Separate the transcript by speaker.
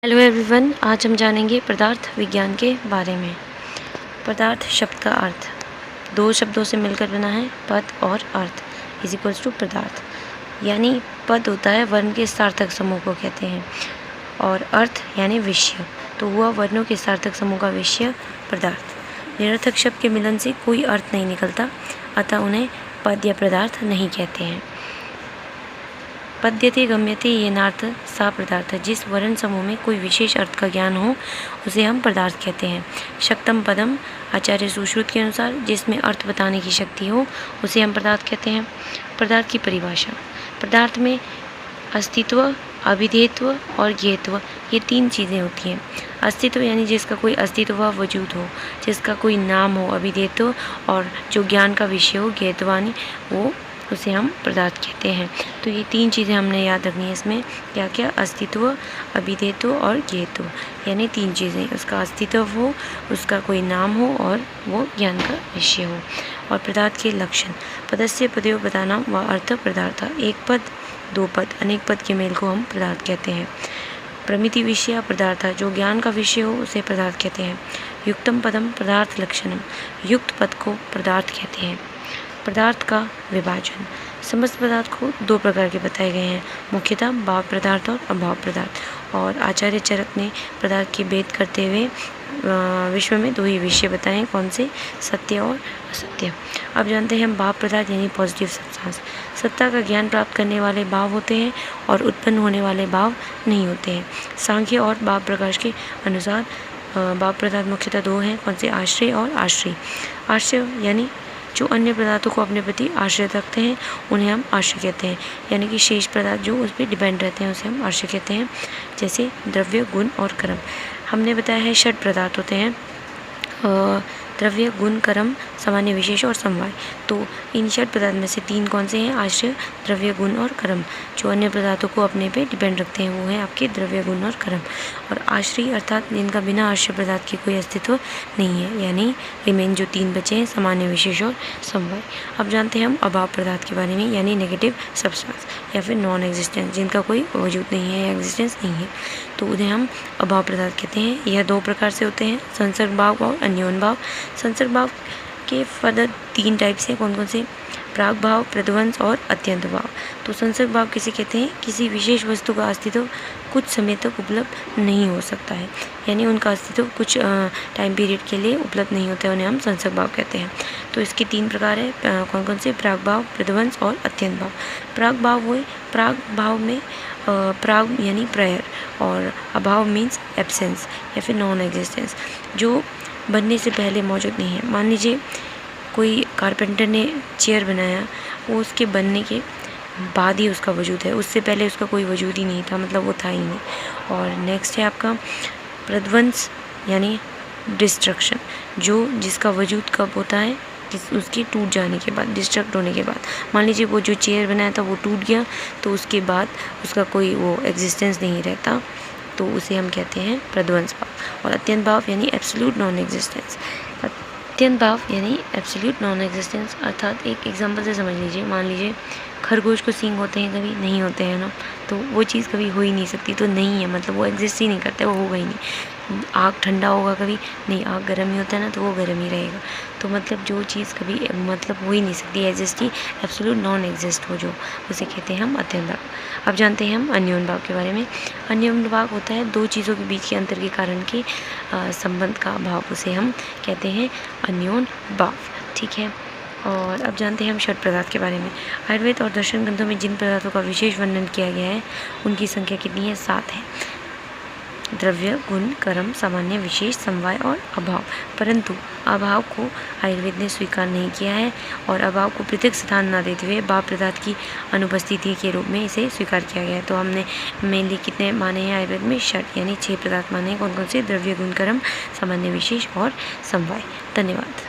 Speaker 1: Hello everyone, आज हम जानेंगे पदार्थ विज्ञान के बारे में। पदार्थ शब्द का अर्थ दो शब्दों से मिलकर बना है, पद और अर्थ इज इक्वल्स टू पदार्थ। यानी पद होता है वर्ण के सार्थक समूह को कहते हैं, और अर्थ यानी विषय, तो हुआ वर्णों के सार्थक समूह का विषय पदार्थ। निरर्थक शब्द के मिलन से कोई अर्थ नहीं निकलता, अतः उन्हें पद या पदार्थ नहीं कहते हैं। पद्यते गम्यते येनार्थ सा पदार्थ। जिस वर्ण समूह में कोई विशेष अर्थ का ज्ञान हो उसे हम पदार्थ कहते हैं। शक्तम पदम आचार्य सुश्रुत के अनुसार जिसमें अर्थ बताने की शक्ति हो उसे हम पदार्थ कहते हैं। पदार्थ की परिभाषा। पदार्थ में अस्तित्व, अभिधेयत्व और ज्ञेयत्व, ये तीन चीज़ें होती हैं। अस्तित्व यानी जिसका कोई अस्तित्व व वजूद हो, जिसका कोई नाम हो अभिधेयत्व, और जो ज्ञान का विषय हो ज्ञेयत्वानी, वो उसे हम पदार्थ कहते हैं। तो ये तीन चीज़ें हमने याद रखनी है इसमें, क्या क्या, अस्तित्व, अभिधेयत्व और ज्ञेयत्व, यानी तीन चीज़ें, उसका अस्तित्व हो, उसका कोई नाम हो और वो ज्ञान का विषय हो। और पदार्थ के लक्षण। पदस्य पदयो पदानाम व अर्थ पदार्थ। एक पद, दो पद, अनेक पद के मेल को हम पदार्थ कहते हैं। प्रमिति विषय पदार्थ, जो ज्ञान का विषय हो उसे पदार्थ कहते हैं। युक्तम पदम पदार्थ लक्षणम, युक्त पद को पदार्थ कहते हैं। पदार्थ का विभाजन। समस्त पदार्थ को दो प्रकार के बताए गए हैं, मुख्यतः भाव पदार्थ और अभाव पदार्थ। और आचार्य चरक ने पदार्थ की भेद करते हुए विश्व में दो ही विषय बताए हैं, कौन से, सत्य और असत्य। अब जानते हैं हम भाव पदार्थ यानी पॉजिटिव सब्सटेंस। सत्ता का ज्ञान प्राप्त करने वाले भाव होते हैं और उत्पन्न होने वाले भाव नहीं होते हैं। सांख्य और भाव प्रकाश के अनुसार भाव पदार्थ मुख्यतः दो हैं, कौन से, आश्रय और आश्रय। आश्रय यानी जो अन्य पदार्थों को अपने प्रति आश्रित रखते हैं उन्हें हम आश्रय कहते हैं, यानी कि शेष पदार्थ जो उस पर डिपेंड रहते हैं उसे हम आश्रय कहते हैं, जैसे द्रव्य, गुण और कर्म। हमने बताया है षट पदार्थ होते हैं, द्रव्य, गुण, कर्म, सामान्य, विशेष और समवाय। तो इन षट पदार्थ में से तीन कौन से हैं, आश्रय, द्रव्य, गुण और कर्म। जो अन्य पदार्थों को अपने पे डिपेंड रखते हैं वो हैं आपके द्रव्य, गुण और कर्म। और आश्रय अर्थात जिनका बिना आश्रय पदार्थ के कोई अस्तित्व नहीं है, यानी रिमेन जो तीन बचे हैं, सामान्य, विशेष और समवाय। अब जानते हैं हम अभाव पदार्थ के बारे में, यानी नेगेटिव सब्सटेंस या फिर नॉन एग्जिस्टेंस, जिनका कोई वजूद नहीं है या एग्जिस्टेंस नहीं है, तो उन्हें हम अभाव पदार्थ कहते हैं। यह दो प्रकार से होते हैं, संसर्ग भाव और अन्योन भाव। संसर्ग भाव के पदार्थ तीन टाइप से, कौन कौन से, प्राग भाव, प्रध्वंस और अत्यंत भाव। तो संसर्ग भाव किसे कहते हैं, किसी विशेष वस्तु का अस्तित्व कुछ समय तक उपलब्ध नहीं हो सकता है, यानी उनका अस्तित्व कुछ टाइम पीरियड के लिए उपलब्ध नहीं होता है, उन्हें हम संसर्ग भाव कहते हैं। तो इसके तीन प्रकार है, कौन कौन से, प्राग भाव, प्रध्वंस और अत्यंत भाव। प्राग भाव हुए, प्राग भाव में प्राग यानी प्रायर, और अभाव मीन्स एब्सेंस या फिर नॉन एग्जिस्टेंस, जो बनने से पहले मौजूद नहीं है। मान लीजिए कोई कारपेंटर ने चेयर बनाया, वो उसके बनने के बाद ही उसका वजूद है, उससे पहले उसका कोई वजूद ही नहीं था, मतलब वो था ही नहीं। और नेक्स्ट है आपका प्रध्वंस यानी डिस्ट्रक्शन, जो जिसका वजूद कब होता है, उसके टूट जाने के बाद, डिस्ट्रक्ट होने के बाद। मान लीजिए वो जो चेयर बनाया था वो टूट गया, तो उसके बाद उसका कोई वो एग्जिस्टेंस नहीं रहता, तो उसे हम कहते हैं प्रध्वंस भाव। और अत्यंत भाव यानी एब्सोल्यूट नॉन एग्जिस्टेंस। अत्यंत भाव यानी एब्सोल्यूट नॉन एग्जिस्टेंस अर्थात, एक एग्जांपल से समझ लीजिए, मान लीजिए खरगोश को सींग होते हैं, कभी नहीं होते हैं ना, तो वो चीज़ कभी हो ही नहीं सकती, तो नहीं है, मतलब वो एग्जिस्ट ही नहीं करता, वो होगा ही नहीं। आग ठंडा होगा कभी नहीं, आग गर्म ही होता है ना, तो वो गर्म ही रहेगा। तो मतलब जो चीज़ कभी मतलब हो ही नहीं सकती, एग्जिस्ट ही, एब्सोल्यूट नॉन एग्जिस्ट हो जो, उसे कहते हैं हम अत्यंत भाव। अब जानते हैं हम अन्योन भाव के बारे में। अन्योन भाव होता है दो चीज़ों के बीच के अंतर के कारण के संबंध का भाव, उसे हम कहते हैं अन्योन भाव, ठीक है। और अब जानते हैं हम षट पदार्थ के बारे में। आयुर्वेद और दर्शन ग्रंथों में जिन पदार्थों का विशेष वर्णन किया गया है उनकी संख्या कितनी है, 7 है। द्रव्य, गुण, कर्म, सामान्य, विशेष, समवाय और अभाव। परंतु अभाव को आयुर्वेद ने स्वीकार नहीं किया है, और अभाव को पृथक स्थान न देते हुए भाव पदार्थ की अनुपस्थिति के रूप में इसे स्वीकार किया गया है। तो हमने मेनली कितने माने हैं आयुर्वेद में, षट यानी 6 पदार्थ माने हैं, कौन कौन से, द्रव्य, गुण, कर्म, सामान्य, विशेष और समवाय। धन्यवाद।